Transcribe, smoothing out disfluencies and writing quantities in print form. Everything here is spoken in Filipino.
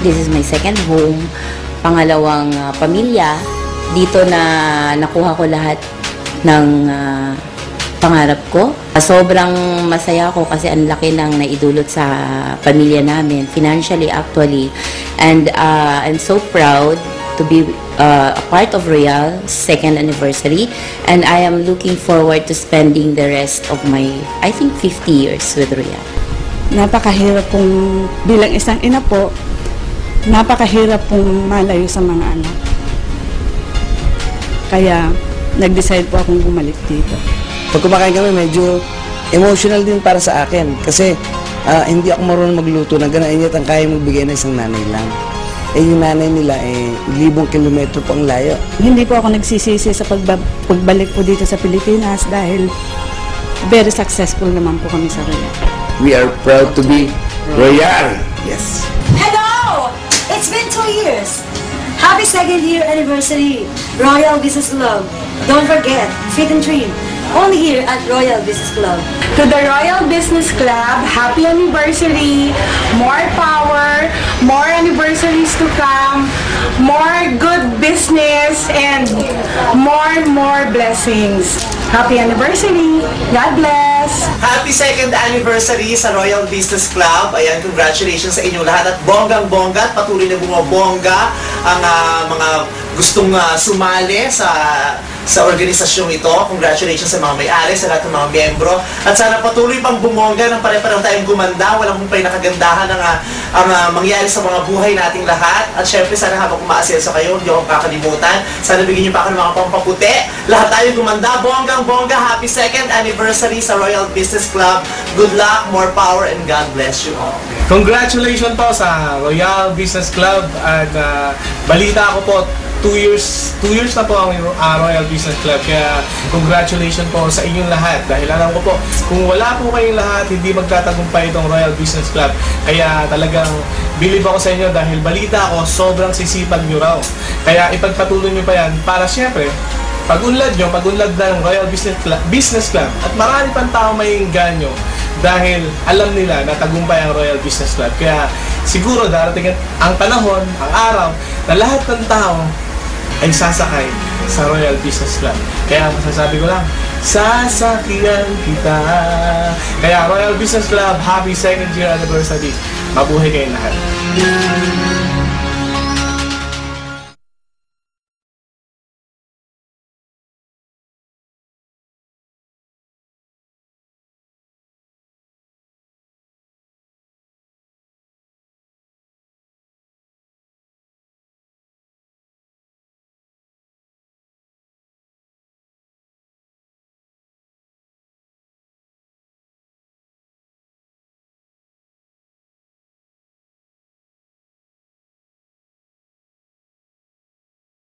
This is my second home, pangalawang pamilya. Dito na nakuha ko lahat ng pangarap ko. Sobrang masaya ako kasi ang laki ng naidulot sa pamilya namin, financially actually. And I'm so proud to be a part of Royal second anniversary, and I am looking forward to spending the rest of my, I think, 50 years with Royal. Napakahirap pong bilang isang ina po, napakahirap pong malayo sa mga anak. Kaya nag-decide po akong bumalik dito. Pag kumakain kami, medyo emotional din para sa akin kasi hindi ako marunong magluto na ganain niya ang kaya magbigay ng isang nanay lang. Yung nanay nila, 1,000 kilometro pang layo. Hindi po ako nagsisisi sa pagbalik po dito sa Pilipinas dahil very successful naman po kami sa Royal. We are proud to be Royal. Yes. Hello! It's been 2 years. Happy second year anniversary, Royal Business Club. Don't forget, Fit and Trim. Only here at Royal Business Club. To the Royal Business Club, happy anniversary, more power, more anniversaries to come, more good business, and more blessings. Happy anniversary. God bless. Happy second anniversary sa Royal Business Club. Ayan, congratulations sa inyong lahat. At bonggang-bongga at patuloy na bumabongga ang mga gustong sumali sa organisasyong ito. Congratulations sa mga may-ari, sa lahat ng mga miyembro. At sana patuloy pang bumongga ng pare-parang tayong gumanda. Walang humpay na kagandahan ang mangyari sa mga buhay nating lahat. At syempre, sana habang umaasenso kayo, hindi ako kakalimutan. Sana bigyan niyo pa ako ng mga pampaputi. Lahat tayo gumanda. Bonggang-bongga. Happy second anniversary sa Royal Business Club. Good luck, more power, and God bless you all. Congratulations po sa Royal Business Club. At balita ko po, 2 years na po ang Royal Business Club, kaya congratulations po sa inyong lahat dahil alam ko po, kung wala po kayong lahat, hindi magtatagumpay itong Royal Business Club. Kaya talagang believe ako sa inyo dahil balita ko, sobrang sisipag nyo raw. Kaya ipagpatuloy nyo pa yan para siyempre, pag-unlad ng Royal Business Club at marami pang tao may inganyo dahil alam nila na tagumpay ang Royal Business Club. Kaya siguro darating ang panahon, ang araw, na lahat ng tao ay sasakay sa Royal Business Club. Kaya masasabi ko lang, sasakyan kita. Kaya Royal Business Club, happy second year anniversary. Mabuhay kayong lahat.